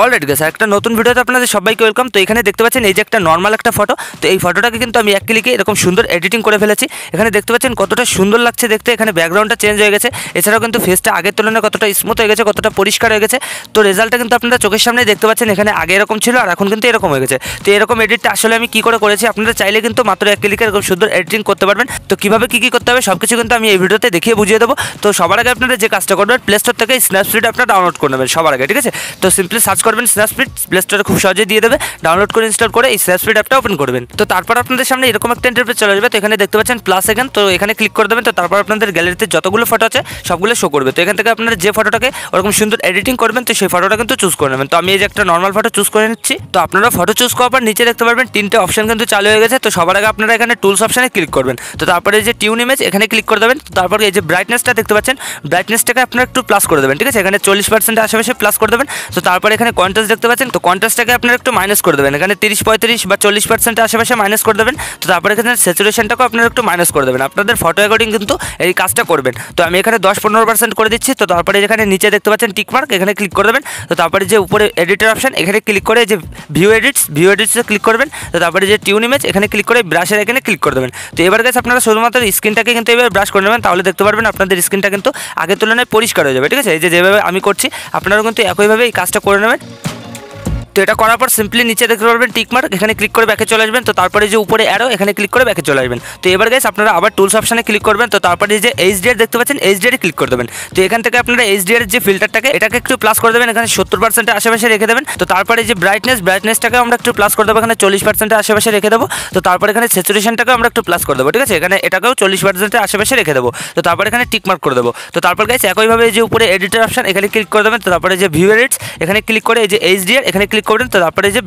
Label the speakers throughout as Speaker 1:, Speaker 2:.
Speaker 1: Alright guys, একটা নতুন ভিডিওতে আপনাদের সবাইকে ওয়েলকাম। তো এখানে দেখতে পাচ্ছেন এই যে একটা নর্মাল একটা ফটো। তো এই ফটোটাকে কিন্তু আমি এক ক্লিকে এরকম সুন্দর এডিটিং করে ফেলেছি। এখানে দেখতে পাচ্ছেন কতটা সুন্দর লাগছে দেখতে। এখানে ব্যাকগ্রাউন্ডটা চেঞ্জ হয়ে গেছে, এছাড়াও কিন্তু ফেসটা আগের তুলনায় কতটা স্মুথ হয়ে গেছে, কতটা পরিষ্কার হয়ে গেছে। তো রেজাল্টটা কিন্তু আপনারা চোখের সামনেই দেখতে পাচ্ছেন। এখানে আগে এরকম ছিল আর এখন কিন্তু এরকম হয়ে গেছে। তো এরকম এডিটটা আসলে আমি কি করে করেছি, আপনারা চাইলে কিন্তু মাত্র এক ক্লিকে এরকম সুন্দর এডিটিং করতে পারবেন। তো কীভাবে কী করতে হবে সব কিছু কিন্তু আমি এই ভিডিওতে দেখিয়ে বুঝিয়ে দেবো। তো সবার আগে আপনারা যে কাজটা করবেন, প্লে স্টোর থেকে স্ন্যাপসিড আপনারা ডাউনলোড করে নেবেন সবার আগে, ঠিক আছে। তো সিম্পলি সার্চ করবেন স্ন্যাপসিড, প্লে স্টোরে খুব সহজে দিয়ে দেবে। ডাউনলোড করে ইনস্টল করে এই স্ন্যাপসিড অ্যাপটা ওপেন করবেন। তো তারপর আপনাদের সামনে এরকম একটা ইন্টারফেস চলে আসবে। তো এখানে দেখতে পাচ্ছেন প্লাস আইকন, তো এখানে ক্লিক করে দেবেন। তো তারপর আপনাদের গ্যালারিতে যতগুলো ফটো আছে সবগুলো শো করবে। তো এখান থেকে আপনারা যে ফটোটাকে ওরকম সুন্দর এডিটিং করবেন, তো সেই ফটোটা কিন্তু চুজ করে নেবেন। তো আমি এই যে একটা নর্মাল ফটো চুজ করে নিচ্ছি। তো আপনারা ফটো চুজ করার পর নিচে দেখতে পারবেন তিনটে অপশন কিন্তু চালু হয়ে গেছে। তো সবার আগে আপনারা এখানে টুলস অপশনে ক্লিক করবেন। তো তারপরে যে টিউন ইমেজ এখানে ক্লিক করে দেবেন। তো তারপরে এই যে ব্রাইটনেসটা দেখতে পাচ্ছেন, ব্রাইটনেসটাকে আপনারা একটু প্লাস করে দেবেন, ঠিক আছে। এখানে 40% আশেপাশে প্লাস করে দেবেন। তো তারপরে এখানে কন্ট্রাস্ট দেখতে পাচ্ছেন, তো কন্ট্রাস্টটাকে আপনারা একটু মাইনাস করে দেবেন। এখানে 30-35 বা 40% আশেপাশে মাইনাস করে দেবেন। তো তারপরে এখানে স্যাচুরেশনটাকেও আপনারা একটু মাইনাস করে দেবেন। আপনাদের ফটো অ্যাকর্ডিং কিন্তু এই কাজটা করবেন। তো আমি এখানে 10-15% করে দিচ্ছি। তো তারপরে এখানে নিচে দেখতে পাচ্ছেন টিকমার্ক, এখানে ক্লিক করে দেবেন। তো তারপরে যে উপরে এডিটর অপশন এখানে ক্লিক করে যে ভিউ এডিটসে ক্লিক করবেন। তো তারপরে যে টিউন ইমেজ এখানে ক্লিক করে ব্রাশের এখানে ক্লিক করে দেবেন। তো এবার গাইস আপনারা শুধুমাত্র স্ক্রিনটাকে কিন্তু এবার ব্রাশ করে নেবেন, তাহলে দেখতে পারবেন আপনাদের স্ক্রিনটা কিন্তু আগের তুলনায় পরিষ্কার হয়ে যাবে, ঠিক আছে। এই যে যেভাবে আমি করছি আপনারাও কিন্তু একইভাবে এই কাজটা করে নেবেন। তো এটা করার পর সিম্পলি নিচে দেখতে পারবেন টিকমার্ক, এখানে ক্লিক করে ব্যাকে চলে আসবেন। তো তারপরে যে উপরে অ্যারো এখানে ক্লিক করে ব্যাকে চলে আসবেন। তো এবার গাইস আপনারা আবার টুলস অপশনে ক্লিক করবেন। তো তারপরে যে এইচডিআর দেখতে পাচ্ছেন, এইচডিআর ক্লিক করে দেবেন। তো এখান থেকে আপনারা এইচডিআর যে ফিল্টারটাকে এটাকে একটু প্লাস করে দেবেন, এখানে 70% আশেপাশে রেখে দেবেন। তো তারপরে যে ব্রাইটনেসটাকে আমরা একটু প্লাস করে দেবো, এখানে 40% আশেপাশে রেখে দেবো। তো তারপর এখানে স্যাচুরেশনটাকে আমরা একটু প্লাস করে দেবো, ঠিক আছে। এখানে এটাকেও 40% আশেপাশে রেখে দেবো। তো তারপর এখানে টিকমার্ক করে দেবো। তো তারপর গাইস একইভাবে যে উপরে এডিটর অপশন এখানে ক্লিক করে দেবেন। তো তারপরে যে ভিউ এডিটস এখানে ক্লিক করে এই যে এইচডিআর এখানে ক্লিক করবেন। তো তারপরে যে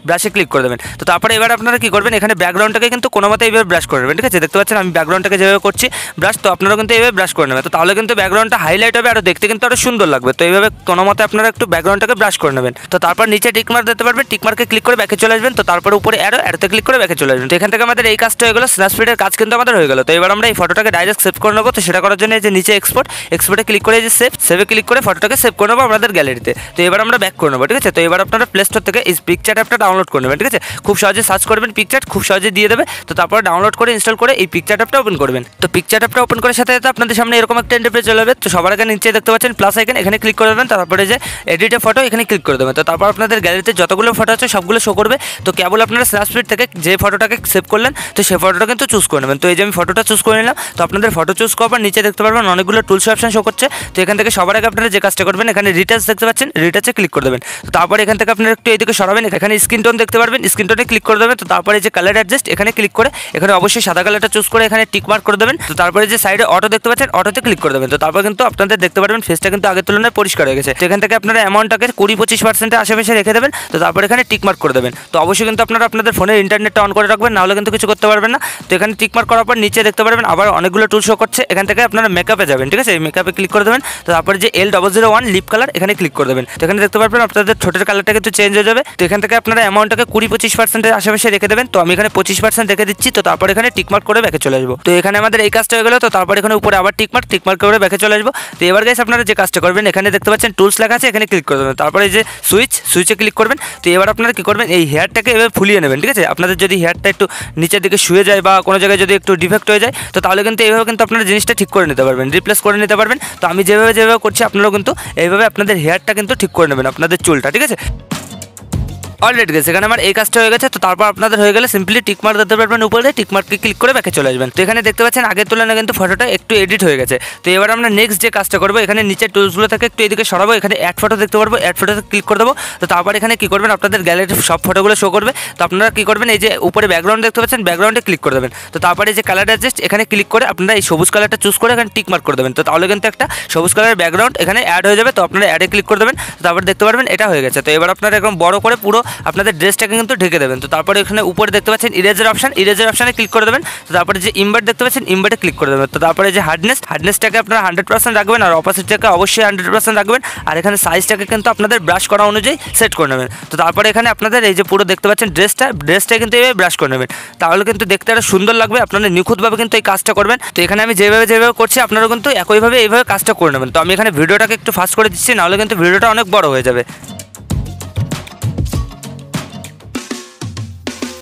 Speaker 1: ব্রাশে ক্লিক করে দেবেন। তো তারপরে এবার আপনারা কি করবেন, এখানে ব্যাকগ্রাউন্ডটাকে কিন্তু কোনো মতে এইভাবে ব্রাশ করে নেবেন, ঠিক আছে। দেখতে পাচ্ছেন আমি ব্যাকগ্রাউন্ডটাকে যেভাবে করছি ব্রাশ, তো আপনারা কিন্তু এইভাবে ব্রাশ করে নেবেন। তো তাহলে কিন্তু ব্যাকগ্রাউন্ডটা হাইলাইট হবে আর দেখতে কিন্তু আরও সুন্দর লাগবে। তো এইভাবে কোনো মতে আপনারা একটু ব্যাকগ্রাউন্ডটাকে ব্রাশ করে নেবেন। তো তারপর নিচে টিকমার্ক দেখতে পারবেন, টিকমার্কে ক্লিক করে ব্যাকে চলে আসবেন। তো তারপর উপরে অ্যারোতে ক্লিক করে ব্যাকে চলে আসবেন। তো এখান থেকে আমাদের এই কাজটা হয়ে গেলো, স্ন্যাপসিডের কাজ কিন্তু আমাদের হয়ে গেল। তো এবার আমরা এই ফটোটাকে ডাইরেক্ট সেভ করে নেবো। তো সেটা করার জন্য এই যে নিচে এক্সপোর্টে ক্লিক করে যে সেভে ক্লিক করে ফটোটাকে সেভ করে নেবো আমাদের গ্যালারিতে। তো এবার আমরা ব্যাক করে নেবো, ঠিক আছে। তো এবার আপনারা প্লে স্টোর থেকে এই পিকচার অ্যাপটা ডাউনলোড করে নেবেন, ঠিক আছে। খুব সহজে সার্চ করবেন পিকচার, খুব সহজে দিয়ে দেবে। তো তারপর ডাউনলোড করে ইনস্টল করে এই পিকচার অ্যাপটা ওপেন করবেন। তো পিকচার অ্যাপটা ওপেন করার সাথে সাথে আপনাদের সামনে এরকম একটা ইন্টারফেস চলে যাবে। তো সবার আগে নিচে দেখতে পাচ্ছেন প্লাস আইকন, এখানে ক্লিক করে দেবেন। তারপরে যে এডিটে ফটো এখানে ক্লিক করে দেবেন। তো তারপর আপনাদের গ্যালারিতে যতগুলো ফটো আছে সবগুলো শো করবে। তো কেবল আপনারা স্ন্যাপসিড থেকে যে ফটোটাকে সেভ করলেন তো সেই ফটোটা কিন্তু চুজ করে নেবেন। তো এই যে আমি ফটোটা চুজ করে নিলাম। তো আপনাদের ফটো চুজ করার পর নিচে দেখতে পারবেন অনেকগুলো টুলস অপশন শো করছে। তো এখান থেকে সবার আগে আপনারা যে কাজটা করবেন, এখানে রিটাচ দেখতে পাচ্ছেন, রিটাচে ক্লিক করে দেবেন। তো তারপর এখান থেকে আপনারা একটু এইদিকে সরাবেন, এখানে স্ক্রিন টোন দেখতে পারবেন, স্ক্রিন টোনে ক্লিক করে দেবেন। তো তারপরে যে কালার অ্যাডজাস্ট এখানে ক্লিক করে এখানে অবশ্যই সাদা কালারটা চুজ করে এখানে টিক মার্ক করে দেবেন। তো তারপরে যে সাইডে অটো দেখতে পাচ্ছেন, অটোতে ক্লিক করে দেবেন। তো তারপর কিন্তু আপনাদের দেখতে পারবেন ফেসটা কিন্তু আগের তুলনায় পরিষ্কার হয়ে গেছে। তো এখান থেকে আপনারা অ্যামাউন্টটাকে 20-25% আশেপাশে রেখে দেবেন। তো তারপর এখানে টিক মার্ক করে দেবেন। তো অবশ্যই কিন্তু আপনারা আপনাদের ফোনের ইন্টারনেটটা অন করে রাখবেন, নাহলে কিন্তু কিছু করতে পারবেন না। তো এখানে টিক মার্ক করার পর নিচে দেখতে পারবেন আবার অনেকগুলো টুল শো করছে। এখান থেকে আপনারা মেকআপে যাবেন, ঠিক আছে। এই মেকআপে ক্লিক করে দেবেন। তো তারপরে যে L001 লিপ কালার এখানে ক্লিক করে দেবেন। তো এখানে দেখতে পারবেন আপনাদের ঠোঁটের কালারটা কিন্তু চেঞ্জ হয়ে যাবে। তো এখান থেকে আপনারা অ্যামাউন্টটাকে 20-25% আশেপাশে রেখে দেবেন। তো আমি এখানে 25% রেখে দিচ্ছি। তো তারপর এখানে টিকমার্ক করে ব্যাকে চলে আসবো। তো এখানে আমাদের এই কাজটা হয়ে গেল। তো তারপর এখানে উপরে আবার টিকমার্ক করে ব্যাকে চলে আসবো। তো এবার গাইস আপনারা যে কাজটা করবেন, এখানে দেখতে পাচ্ছেন টুলস লেখা আছে, এখানে ক্লিক করে দেবেন। তারপরে এই যে সুইচে ক্লিক করবেন। তো এবার আপনারা কি করবেন, এই হেয়ারটাকে এভাবে ফুলিয়ে নেবেন, ঠিক আছে। আপনাদের যদি হেয়ারটা একটু নিচের দিকে শুয়ে যায় বা কোনো জায়গায় যদি একটু ডিফেক্ট হয়ে যায়, তো তাহলে কিন্তু এইভাবে কিন্তু আপনারা জিনিসটা ঠিক করে নিতে পারবেন, রিপ্লেস করে নিতে পারবেন। তো আমি যেভাবে করছি আপনারাও কিন্তু এইভাবে আপনাদের হেয়ারটা কিন্তু ঠিক করে নেবেন, আপনাদের চুলটা, ঠিক আছে। অলরেডি গেছে, এখানে আমার এই কাজটা হয়ে গেছে। তো তারপর আপনাদের হয়ে গেলে সিম্পলি টিকমার্ক দিতে পারবেন উপরে, টিকমার্ককে ক্লিক করে ব্যাকে চলে আসবেন। তো এখানে দেখতে পাচ্ছেন আগের তুলনায় কিন্তু ফটোটা একটু এডিট হয়ে গেছে। তো এবার আমরা নেক্সট যে কাজটা করবো, এখানে নিচের টুলসগুলো থেকে একটু এদিকে সরাবো, এখানে অ্যাড ফটো দেখতে পারবো, অ্যাড ফটোতে ক্লিক করে দেবো। তো তারপর এখানে কী করবেন, আপনাদের গ্যালারির সব ফটোগুলো শো করবে। তো আপনারা কী করবেন, এই যে উপরে ব্যাকগ্রাউন্ড দেখতে পাচ্ছেন, ব্যাকগ্রাউন্ডে ক্লিক করে দেবেন। তো তারপরে যে কালার অ্যাডজাস্ট এখানে ক্লিক করে আপনারা এই সবুজ কালারটা চুজ করে এখানে টিকমার্ক করে দেবেন। তো তাহলে কিন্তু একটা সবুজ কালারের ব্যাকগ্রাউন্ড এখানে অ্যাড হয়ে যাবে। তো আপনারা অ্যাডে ক্লিক করে দেবেন। তারপর দেখতে পারবেন এটা হয়ে গেছে। তো এবার আপনারা এরকম বড় করে পুরো আপনাদের ড্রেসটাকে কিন্তু ঢেকে দেবেন। তো তারপরে এখানে উপরে দেখতে পাচ্ছেন ইরেজার অপশানে ক্লিক করে দেবেন। তো তারপরে যে ইনভার্ট দেখতে পাচ্ছেন, ইনভার্টে ক্লিক করে দেবেন। তো তারপরে যে হার্ডনেসটাকে আপনারা 100% রাখবেন, আর অপাসিটিটাকে অবশ্যই 100% রাখবেন। আর এখানে সাইজটাকে কিন্তু আপনাদের ব্রাশ করা অনুযায়ী সেট করে নেবেন। তো তারপরে এখানে আপনাদের এই যে পুরো দেখতে পাচ্ছেন ড্রেসটা কিন্তু এইভাবে ব্রাশ করে নেবেন। তাহলে কিন্তু দেখতে আরও সুন্দর লাগবে, আপনারা নিখুঁতভাবে কিন্তু এই কাজটা করবেন। তো এখানে আমি যেভাবে করছি আপনারা কিন্তু একইভাবে এইভাবে কাজটা করে নেবেন। তো আমি এখানে ভিডিওটাকে একটু ফাস্ট করে দিচ্ছি, নাহলে কিন্তু ভিডিওটা অনেক বড় হয়ে যাবে।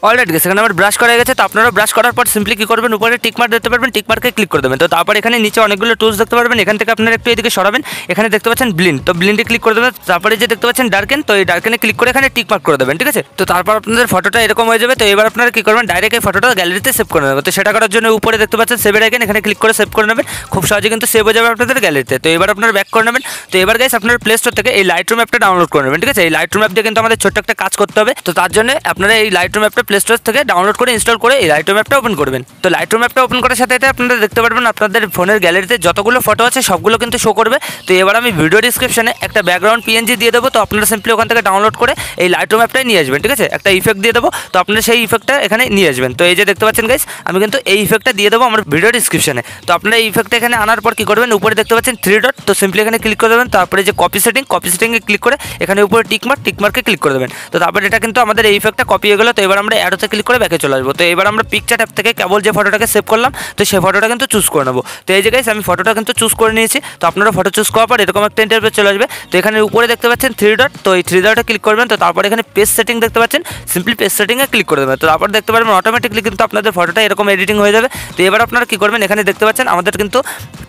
Speaker 1: অলরেডি গেছে, এখানে আমার ব্রাশ করা গেছে। তো আপনারা ব্রাশ করার পর সিম্পলি কী করবেন, উপরে টিক মার্ক দেখতে পারবেন, টিক মার্কে ক্লিক করে দেবেন। তো তারপর এখানে নিচে অনেকগুলো টুলস দেখতে পারবেন, এখান থেকে আপনারা একটু এদিকে সরাবেন, এখানে দেখতে পাচ্ছেন ব্লিন্ড, তো ব্লিন্ডে ক্লিক করে দেবেন। তারপরে যে দেখতে পাচ্ছেন ডার্কেন, তো এই ডার্কেনে ক্লিক করে এখানে টিক মার্ক করে দেবেন, ঠিক আছে। তো তারপর আপনাদের ফটোটা এরকম হয়ে যাবে। তো এবার আপনারা কী করবেন, ডাইরেক্ট এই ফটোটা গ্যালারিতে সেভ করে নেবেন। তো সেটা করার জন্য উপরে দেখতে পাচ্ছেন সেভের আইকন, এখানে ক্লিক করে সেভ করে নেবেন। খুব সহজে কিন্তু সেভ হয়ে যাবে আপনাদের গ্যালারিতে। তো এবার আপনারা ব্যাক করে নেবেন। তো এবার গাইস আপনারা প্লে স্টোর থেকে এই লাইটরুম অ্যাপটা ডাউনলোড করে নেবেন, ঠিক আছে। এই লাইটরুম অ্যাপ দিয়ে কিন্তু আমাদের ছোট্ট একটা কাজ করতে হবে। তো তার জন্য আপনারা এই লাইটরুম অ্যাপটা প্লে স্টোর থেকে ডাউনলোড করে ইনস্টল করে এই লাইটরুম অ্যাপটা ওপেন করবেন। তো লাইটরুম অ্যাপটা ওপেন করার সাথে আপনারা দেখতে পারবেন আপনাদের ফোনের গ্যালারিতে যতগুলো ফটো আছে সবগুলো কিন্তু শো করবে। তো এবার আমি ভিডিও ডিসক্রিপশনে একটা ব্যাকগ্রাউন্ড পিএনজি দিয়ে দেবো। তো আপনারা সিম্পলি ওখান থেকে ডাউনলোড করে এই লাইটরুম অ্যাপটাই নিয়ে আসবেন, ঠিক আছে। একটা ইফেক্ট দিয়ে দেবো, তো আপনারা সেই ইফেক্টটা এখানে নিয়ে আসবেন। তো এই যে দেখতে পাচ্ছেন গাইস, আমি কিন্তু এই ইফেক্টটা দিয়ে দেবো আমার ভিডিও ডিসক্রিপশনে। তো আপনারা এই ইফেক্টটা এখানে আনার পর কী করবেন, উপরে দেখতে পাচ্ছেন 3 ডট, তো সিম্পলি এখানে ক্লিক করে দেবেন। তারপরে যে কপি সেটিংয়ে ক্লিক করে এখানে উপরে টিকমার্কে ক্লিক করে দেবেন। তো তারপরে এটা কিন্তু আমাদের এই ইফেক্টটা কপি হয়ে গেলো। তো এবার আমরা অ্যারোতে ক্লিক করে ব্যাকে চলে আসবো। তো এবার আমরা পিকচার অ্যাপ থেকে কেবল যে ফটোটাকে সেভ করলাম, তো সেই ফটোটা কিন্তু চুজ করে নেবো। তো এই যে গাইস আমি ফটোটা কিন্তু চুজ করে নিয়েছি। তো আপনারা ফটো চুজ করার পর এরকম একটা ইন্টারফেস চলে আসবে। তো এখানে উপরে দেখতে পাচ্ছেন 3 ডট, তো এই 3 ডটে ক্লিক করবেন। তো তারপর এখানে পেজ সেটিং দেখতে পাচ্ছেন, সিম্পলি পেজ সেটিংয়ে ক্লিক করে দেবেন। তো তারপর দেখতে পারবেন অটোমেটিকলি কিন্তু আপনাদের ফটোটা এরকম এডিটিং হয়ে যাবে। তো এবার আপনারা কী করবেন, এখানে দেখতে পাচ্ছেন আমাদের কিন্তু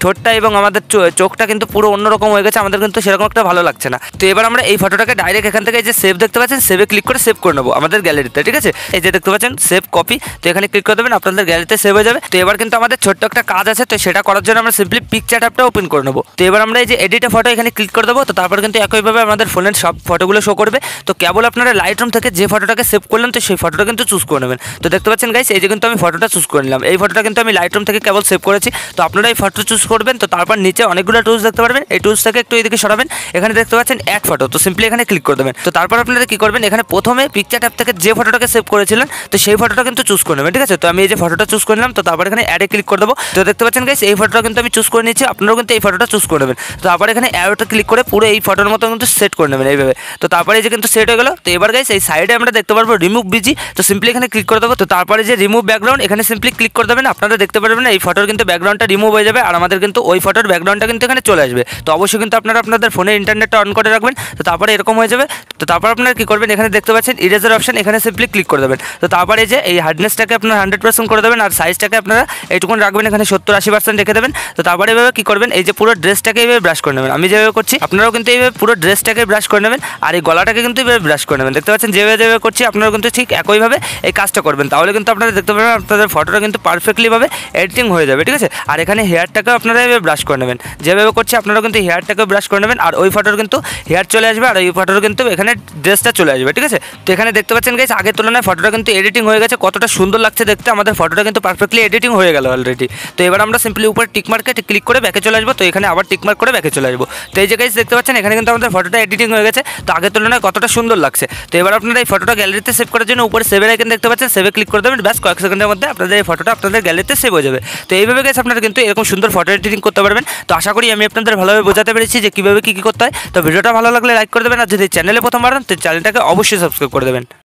Speaker 1: ঠোঁটটা এবং আমাদের চোখটা কিন্তু পুরো অন্যরকম হয়ে গেছে, আমাদের কিন্তু সেরকম একটা ভালো লাগছে না। তো এবার আমরা এই ফটোটাকে ডাইরেক্ট এখান থেকে এই যে সেভ দেখতে পাচ্ছেন, সেভে ক্লিক করে সেভ করে নেবো আমাদের গ্যালারিতে, ঠিক আছে। এই যে দেখতে পাচ্ছেন সেভ কপি, তো এখানে ক্লিক করে দেবেন, আপনাদের গ্যালারিতে সেভ হয়ে যাবে। তো এবার কিন্তু আমাদের ছোট্ট একটা কাজ আছে, তো সেটা করার জন্য আমরা সিম্পলি পিকচার অ্যাপটা ওপেন করে নেবো। তো এবার আমরা এই যে এডিটে ফটো এখানে ক্লিক করে দেবো। তো তারপর কিন্তু একইভাবে আমাদের ফোনের সব ফটোগুলো শো করবে। তো কেবল আপনারা লাইটরুম থেকে যে ফটোটাকে সেভ করলেন, তো সেই ফটোটা কিন্তু চুজ করে নেবেন। তো দেখতে পাচ্ছেন গাইস, এই যে কিন্তু আমি ফটোটা চুজ করে নিলাম। এই ফটোটা কিন্তু আমি লাইটরুম থেকে কেবল সেভ করেছি। তো আপনারা এই ফটো চুজ করবেন। তো তারপর নিচে অনেকগুলো টুলস দেখতে পারবেন, এই টুলস থেকে একটু এদিকে সরাবেন, এখানে দেখতে পাচ্ছেন অ্যাড ফটো, তো সিম্পলি এখানে ক্লিক করে দেবেন। তো তারপর আপনারা কী করবেন, এখানে প্রথমে পিকচার অ্যাপ থেকে যে ফটোটাকে সেভ করেছিলেন, তো সেই ফটোটা কিন্তু চুজ করে নেবেন, ঠিক আছে। তো আমি এই যে ফটোটা চুজ করে নিলাম। তো তারপর এখানে অ্যাডে ক্লিক করে দেবো। তো দেখতে পাচ্ছেন গাইস, এই ফটোটা কিন্তু আমি চুজ করে নিয়েছি, আপনারাও কিন্তু এই ফটোটা চুজ করে নেবেন। তো তারপর এখানে অ্যারোটা ক্লিক করে পুরো এই ফটোর মতো কিন্তু সেট করে নেবেন এইভাবে। তো তারপরে এই যে কিন্তু সেট হয়ে গেল। তো এবার গাইস এই সাইডে আমরা দেখতে পারবো রিমুভ বিজি, তো সিম্পলি এখানে ক্লিক করে দেবো। তো তারপরে যে রিমুভ ব্যাকগ্রাউন্ড, এখানে সিম্পলি ক্লিক করে দেবেন। আপনারা দেখতে পারবেন এই ফটোর কিন্তু ব্যাকগ্রাউন্ডটা রিমুভ হয়ে যাবে, আর আমাদের কিন্তু ওই ফটোর ব্যাকগ্রাউন্ডটা কিন্তু এখানে চলে আসবে। তো অবশ্যই কিন্তু আপনারা আপনাদের ফোনে ইন্টারনেটটা অন করে রাখবেন। তো তারপরে এরকম হয়ে যাবে। তো তারপর আপনারা কী করবেন, এখানে দেখতে পাচ্ছেন ইরেজার অপশন, এখানে সিম্পলি ক্লিক করে দেবেন। তো তারপরে যে এই হার্ডনেসটাকে আপনারা 100% করে দেবেন, আর সাইজটাকে আপনারা এইটুকুন রাখবেন, এখানে 70-80% রেখে দেবেন। তো তারপরে এভাবে কী করবেন, এই যে পুরো ড্রেসটাকে এইভাবে ব্রাশ করে নেবেন। আমি যেভাবে করছি আপনারাও কিন্তু এইভাবে পুরো ড্রেসটাকে ব্রাশ করে নেবেন, আর এই গলাটাকে কিন্তু এইভাবে ব্রাশ করে নেবেন। দেখতে পাচ্ছেন যেভাবে করছি আপনারাও কিন্তু ঠিক একইভাবে এই কাজটা করবেন। তাহলে কিন্তু আপনারা দেখতে পাবেন আপনাদের ফটোটা কিন্তু পারফেক্টলিভাবে এডিটিং হয়ে যাবে, ঠিক আছে। আর এখানে হেয়ারটাকেও আপনারা এভাবে ব্রাশ করে নেবেন, যেভাবে করছি আপনারাও কিন্তু হেয়ারটাকেও ব্রাশ করে নেবেন, আর ওই ফটোর কিন্তু হেয়ার চলে আসবে, আর ওই ফটোর কিন্তু এখানে ড্রেসটা চলে আসবে, ঠিক আছে। তো এখানে দেখতে পাচ্ছেন গাইস, আগের তুলনায় ফটোটা কিন্তু এডিটিং হয়ে গেছে, কতটা সুন্দর লাগছে দেখতে, আমাদের ফটোটা কিন্তু পারফেক্টলি এডিটিং হয়ে গেল অলরেডি। তো এবার আমরা সিম্পলি উপরে টিকমার্কে ক্লিক করে ব্যাকে চলে আসবো। তো এখানে আবার টিকমার্ক করে ব্যাকে চলে আসবো। তো এই যে গাইস দেখতে পাচ্ছেন এখানে কিন্তু আমাদের ফটোটা এডিটিং হয়ে গেছে, তো আগের তুলনায় কতটা সুন্দর লাগছে। তো এবার আপনারা এই ফটোটা গ্যালারিতে সেভ করার জন্য উপরে সেভের আইকন দেখতে পাচ্ছেন, সেভে ক্লিক করে দেবেন, ব্যাস কয়েক সেকেন্ডের মধ্যে আপনাদের এই ফটোটা আপনাদের গ্যালারিতে সেভ হয়ে যাবে। তো এইভাবে গাইস আপনারা কিন্তু এরকম সুন্দর ফটো এডিটিং করতে পারবেন। তো আশা করি আমি আপনাদের ভালোভাবে বোঝাতে পেরেছি যে কীভাবে কী করতে হয়। তো ভিডিওটা ভালো লাগলে লাইক করে দেবেন, আর যদি চ্যানেলে প্রথমবার হন তো চ্যানেলটাকে অবশ্যই সাবস্ক্রাইব করে দেবেন।